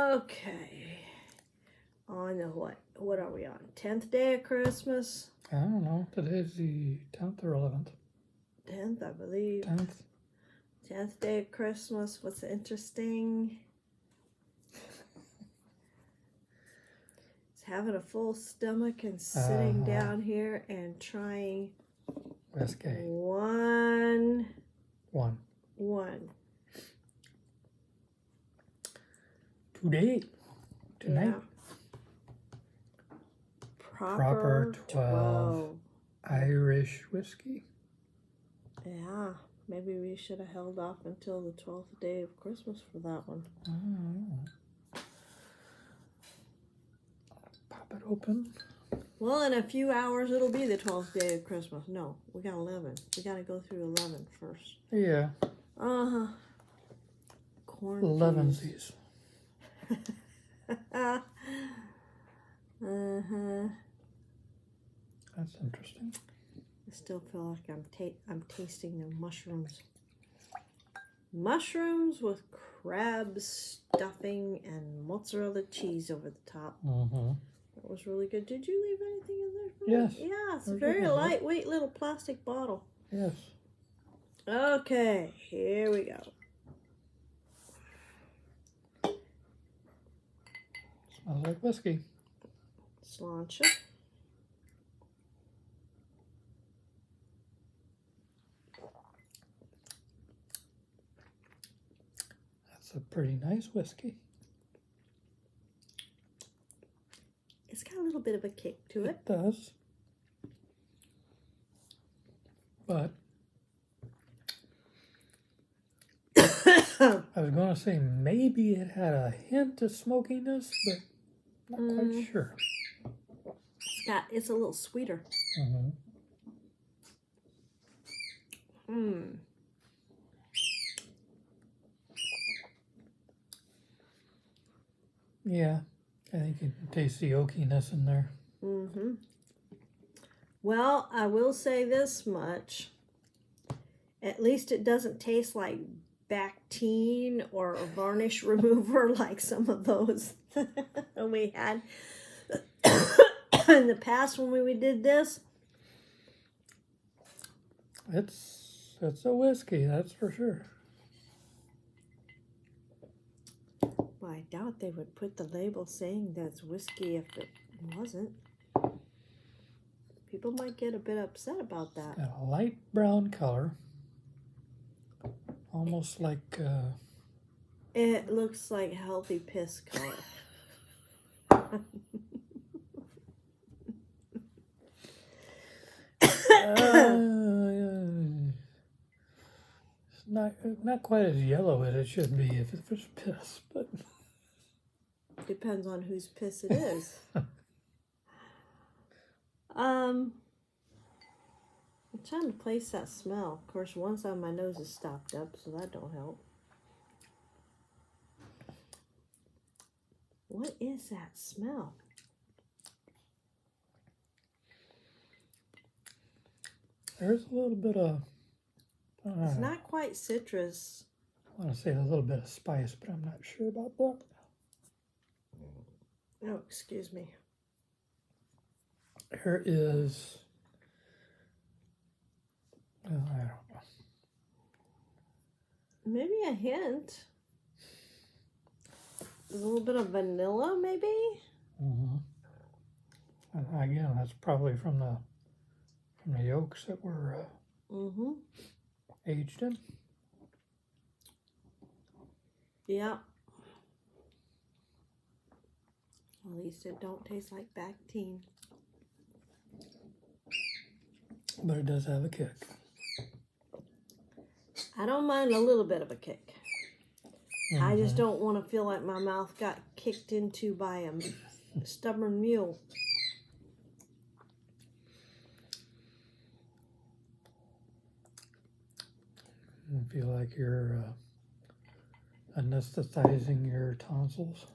Okay. On the what? What are we on? 10th day of Christmas? I don't know. Today's the 10th or 11th? 10th, I believe. 10th. 10th day of Christmas. What's interesting? It's having a full stomach and sitting down here and trying whiskey. One. Tonight. Yeah. Proper 12. Irish whiskey. Yeah. Maybe we should have held off until the 12th day of Christmas for that one. Pop it open. Well, in a few hours, it'll be the 12th day of Christmas. No, we got 11. We got to go through 11 first. Yeah. Uh-huh. Corn 11sies. Uh-huh. That's interesting. I still feel like I'm tasting the mushrooms. Mushrooms with crab stuffing and mozzarella cheese over the top. That was really good. Did you leave anything in there for Yes. me? Yeah, it's a very lightweight little plastic bottle. Yes. Okay, here we go. Smells like whiskey. Sláinte. That's a pretty nice whiskey. It's got a little bit of a kick to it. It does. But I was going to say maybe it had a hint of smokiness, but not quite sure. It's a little sweeter. Yeah, I think you can taste the oakiness in there. Well, I will say this much. At least it doesn't taste like Bactine or a varnish remover like some of those we had in the past when we did this. It's a whiskey, that's for sure. Well, I doubt they would put the label saying that's whiskey if it wasn't. People might get a bit upset about that. Got a light brown color. Almost like... It looks like healthy piss color. It's not quite as yellow as it should be if it was piss, but... Depends on whose piss it is. I'm trying to place that smell. Of course, one side of my nose is stopped up, so that don't help. What is that smell? There's a little bit of... It's not quite citrus. I want to say a little bit of spice, but I'm not sure about that. Oh, excuse me. There is... I don't know. Maybe a hint. A little bit of vanilla, maybe? And again, that's probably from the oaks that were aged in. Yeah. At least it don't taste like Bactine. But it does have a kick. I don't mind a little bit of a kick. I just don't want to feel like my mouth got kicked into by a stubborn mule. You feel like you're anesthetizing your tonsils.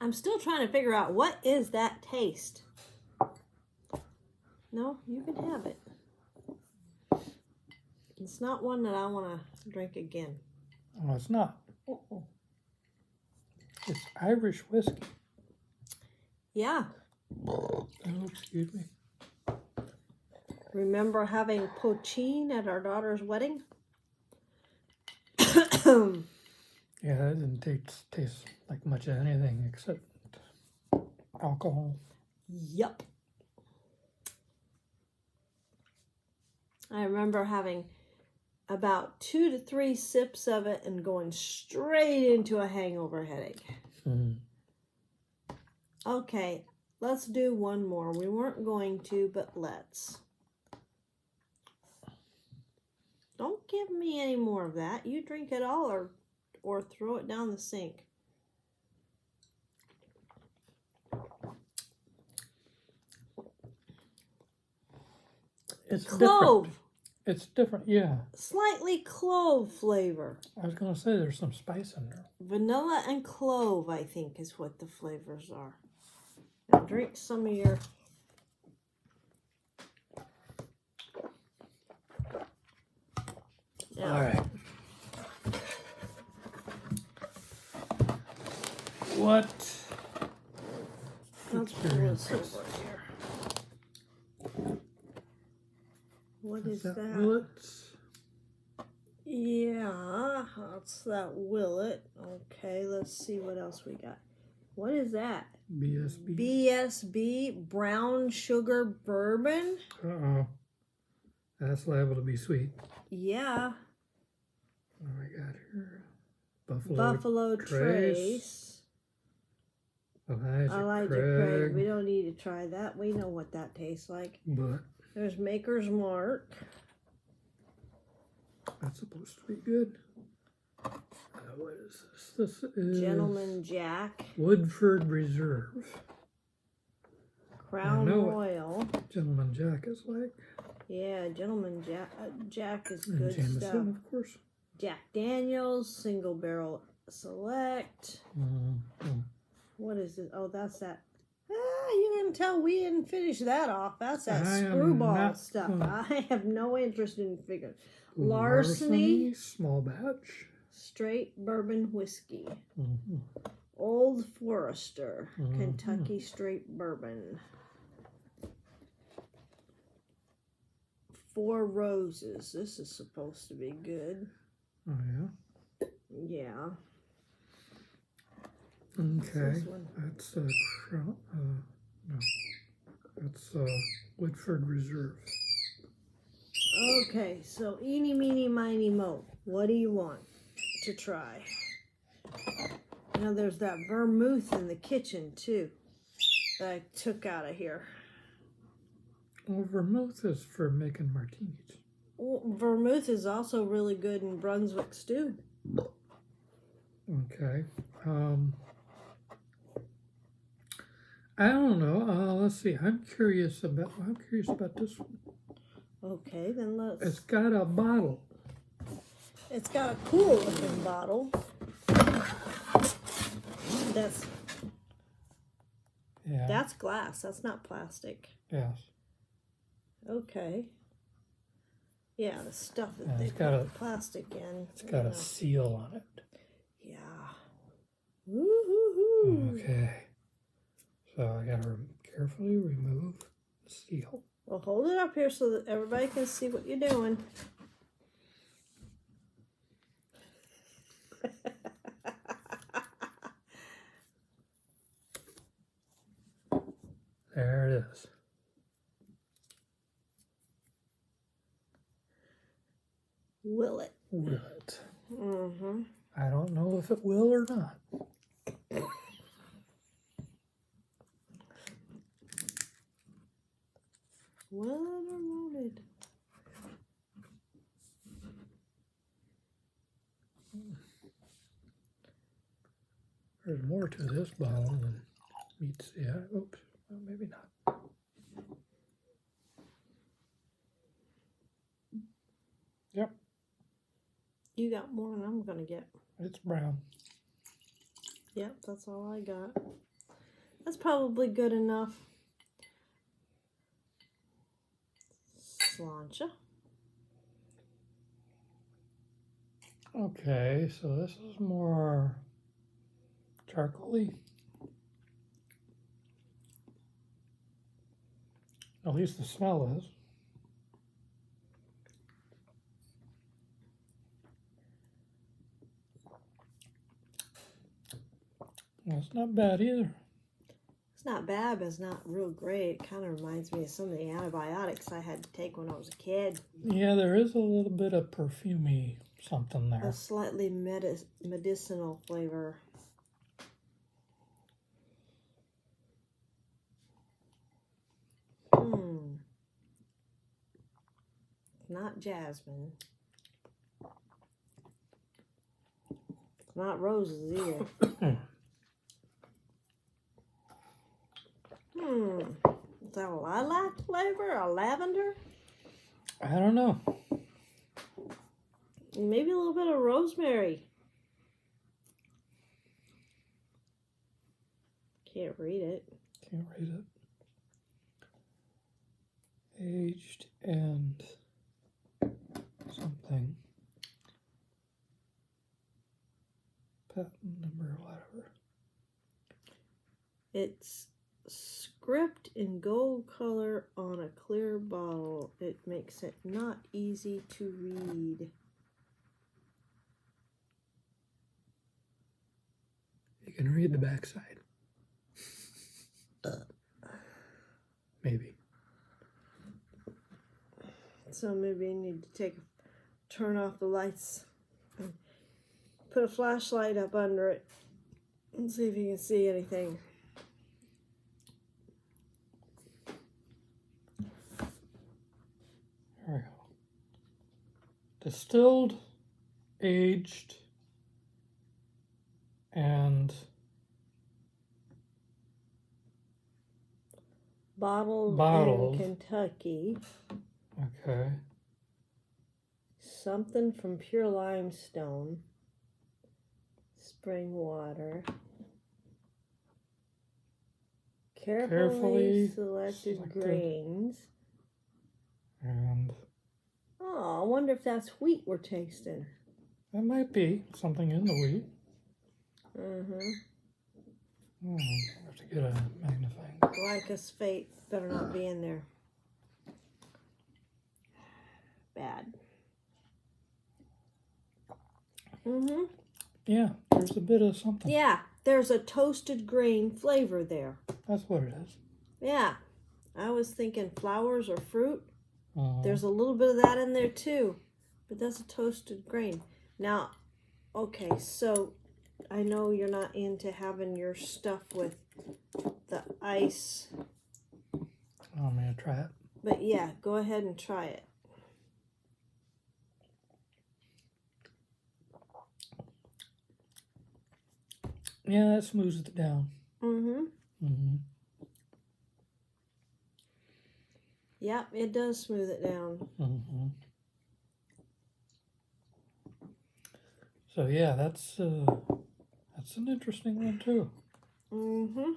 I'm still trying to figure out what is that taste. No, you can have it. It's not one that I want to drink again. Oh, it's not. It's Irish whiskey. Yeah. Oh, excuse me. Remember having poutine at our daughter's wedding? Yeah, that didn't taste like much of anything except alcohol. Yup. I remember having about 2 to 3 sips of it and going straight into a hangover headache. Mm. Okay, let's do one more. We weren't going to, but let's. Don't give me any more of that. You drink it all or throw it down the sink. It's Clove. different. It's different, yeah. Slightly clove flavor. I was going to say there's some spice in there. Vanilla and clove, I think, is what the flavors are. Now drink some of your... Yeah. All right. What Let's pour experience this is over here. What is that? Willets? Yeah, that's that Willet. Okay, let's see what else we got. What is that? BSB. BSB, brown sugar bourbon? Uh-oh. That's liable to be sweet. Yeah. What do we got here? Buffalo Trace. Elijah Craig. We don't need to try that. We know what that tastes like. But There's Maker's Mark. that's supposed to be good. What is this? This is Gentleman Jack. Woodford Reserve. Crown Royal. Gentleman Jack is like. Yeah, Gentleman Jack is And good Jameson, stuff. of course. Jack Daniels, Single Barrel Select. Mm-hmm. What is it? Oh, that's that. You didn't tell we didn't finish that off. That's that I am screwball not- stuff. I have no interest in figuring. Larceny. Small batch. Straight bourbon whiskey. Mm-hmm. Old Forester. Mhm. Kentucky straight bourbon. Four Roses. This is supposed to be good. Oh, yeah. Yeah. Okay. This one? That's no. That's Woodford Reserve. Okay, so eeny, meeny, miny, mo. What do you want to try? Now there's that vermouth in the kitchen too that I took out of here. Well, vermouth is for making martinis. Well, vermouth is also really good in Brunswick stew. Okay. I don't know. Let's see. I'm curious about this one. Okay, then let's. It's got a bottle. It's got a cool looking bottle. That's glass. That's not plastic. Yes. Okay. Yeah, the stuff that And they it's got put plastic in. It's got a seal on it. Yeah. Woo-hoo-hoo. Okay. So I gotta carefully remove the seal. Well, hold it up here so that everybody can see what you're doing. There it is. Will it? Will it? Mm-hmm. I don't know if it will or not. Will it or won't it? There's more to this bottle than meets the eye. Oops, well, maybe not. Yep, You got more than I'm going to get. it's brown. Yep, that's all I got. That's probably good enough. Sláinte. Okay, so this is more charcoaly. At least the smell is. It's not bad either. It's not bad, but it's not real great. It kind of reminds me of some of the antibiotics I had to take when I was a kid. Yeah, there is a little bit of perfumey something there. A slightly medicinal flavor. Not jasmine. It's not roses either. Is that a lilac flavor? A lavender? I don't know. Maybe a little bit of rosemary. Can't read it. Can't read it. Aged and something. Patent number, whatever. It's script in gold color on a clear bottle. It makes it not easy to read. You can read the backside. Maybe. So maybe you need to turn off the lights and put a flashlight up under it and see if you can see anything. There we go. Distilled, aged, and bottled in Kentucky. Okay. Something from pure limestone. Spring water. Carefully selected grains. And oh, I wonder if that's wheat we're tasting. that might be something in the wheat. I have to get a magnifying. Like fate better not be in there. Bad. Yeah, there's a bit of something. Yeah, there's a toasted grain flavor there. That's what it is. Yeah, I was thinking flowers or fruit. There's a little bit of that in there too, but that's a toasted grain. Now, okay, so I know you're not into having your stuff with the ice. I'm going to try it. But yeah, go ahead and try it. Yeah, that smooths it down. Yep, it does smooth it down. So yeah, that's an interesting one too. Do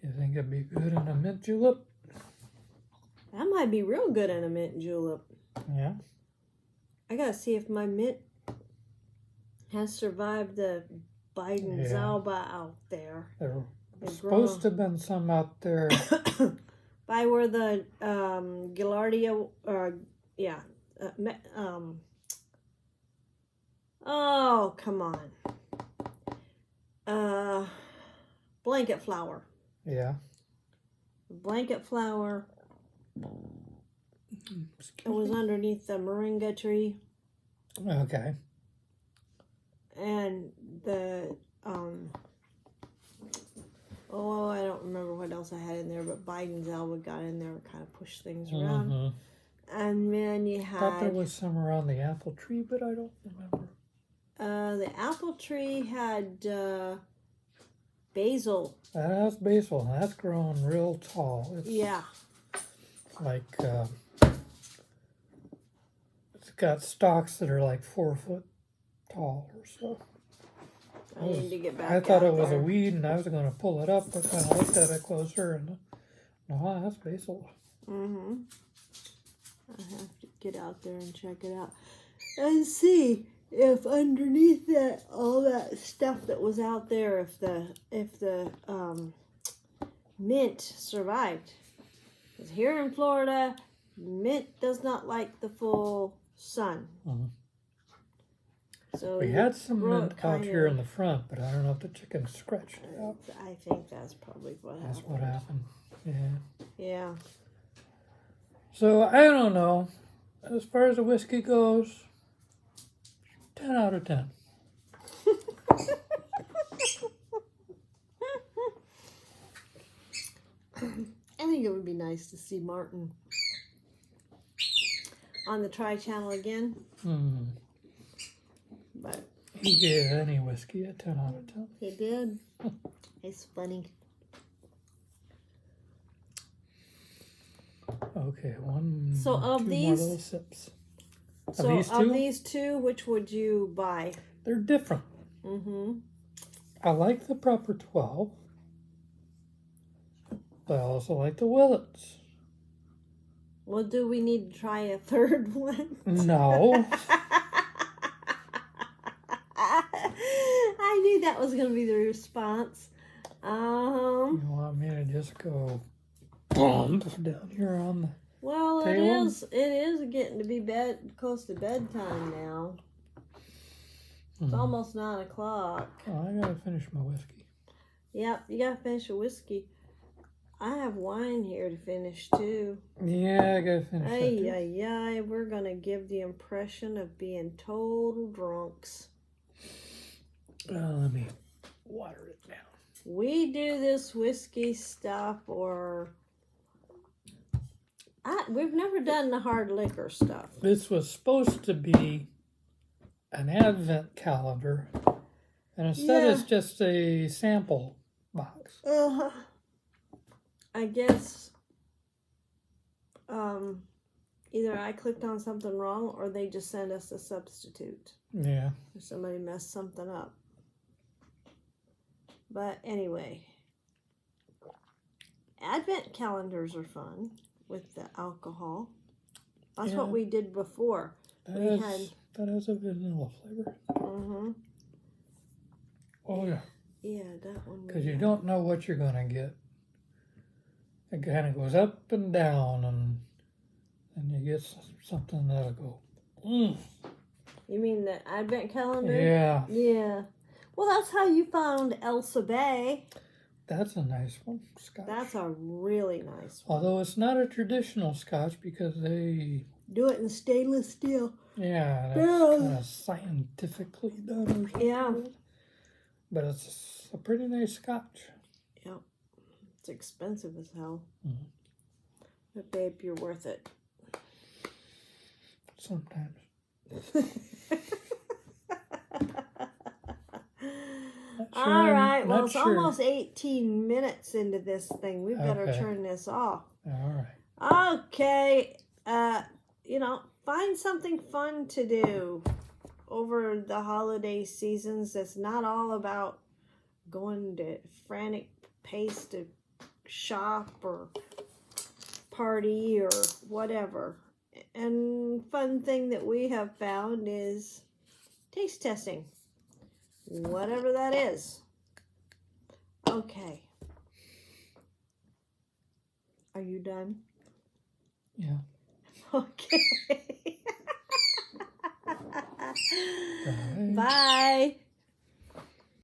you think it'd be good in a mint julep? That might be real good in a mint julep. Yeah. I gotta see if my mint has survived the Biden Zalba out there. There was supposed to have been some out there. By where the Gilardia, oh, come on. Blanket flower. Yeah. Blanket flower. It was underneath the moringa tree. Okay. And the, I don't remember what else I had in there, but Biden's Alba got in there and kind of pushed things around. And then you had... I thought there was some around the apple tree, but I don't remember. The apple tree had basil. That's basil. That's growing real tall. It's like... it's got stalks that are like 4 foot tall or so. I need to get back I thought it was there. a weed and I was going to pull it up, but then I looked at it closer and no, that's basil. I have to get out there and check it out and see if underneath that all that stuff that was out there, if the mint survived. Because here in Florida, mint does not like the full sun. Mhm. So We you had some grow mint it out here in kinda- the front, but I don't know if the chicken scratched it out. I think that's probably what happened. That's what happened. Yeah. Yeah. So I don't know. As far as the whiskey goes, 10 out of 10. I think it would be nice to see Martin on the Tri-Channel again, Hmm. but He gave any whiskey a 10 out of 10. he did. It's funny. Okay, So of two more these- little sips. So these of two? these two, which would you buy? They're different. Mm-hmm. I like the Proper 12. But I also like the Willets. Well, do we need to try a third one? No. I knew that was going to be the response. You want me to just go bump down here on the... Well, Table? it is getting to be close to bedtime now. It's almost 9 o'clock. Oh, I gotta finish my whiskey. Yep, you gotta finish your whiskey. I have wine here to finish too. Yeah, I gotta finish that Ay, too. ay, ay, we're gonna give the impression of being total drunks. Let me water it down. We do this whiskey stuff, we've never done the hard liquor stuff. This was supposed to be an advent calendar, and instead Yeah. it's just a sample box. I guess either I clicked on something wrong or they just sent us a substitute. Yeah. Or somebody messed something up. But anyway, advent calendars are fun with the alcohol. That's what Yeah. we did before. That has a vanilla flavor. Mm-hmm. Oh, yeah. Yeah, that one. Because you don't know what you're going to get. It kind of goes up and down, and you get something that'll go, You mean the advent calendar? Yeah. Yeah. Well, that's how you found Elsa Bay. That's a nice one, Scotch. That's a really nice one. Although it's not a traditional Scotch because they... Do it in stainless steel. Yeah, that's Yeah. kind of scientifically done or something. Yeah. But it's a pretty nice Scotch. Yep. It's expensive as hell. Mhm. But babe, you're worth it. Sometimes. All right. Well, Not it's sure. almost 18 minutes into this thing. We better Okay. turn this off. All right. Okay. Find something fun to do over the holiday seasons that's not all about going to frantic pace to shop or party or whatever. And fun thing that we have found is taste testing. Whatever that is. Okay. Are you done? Yeah. Okay. Bye. Bye.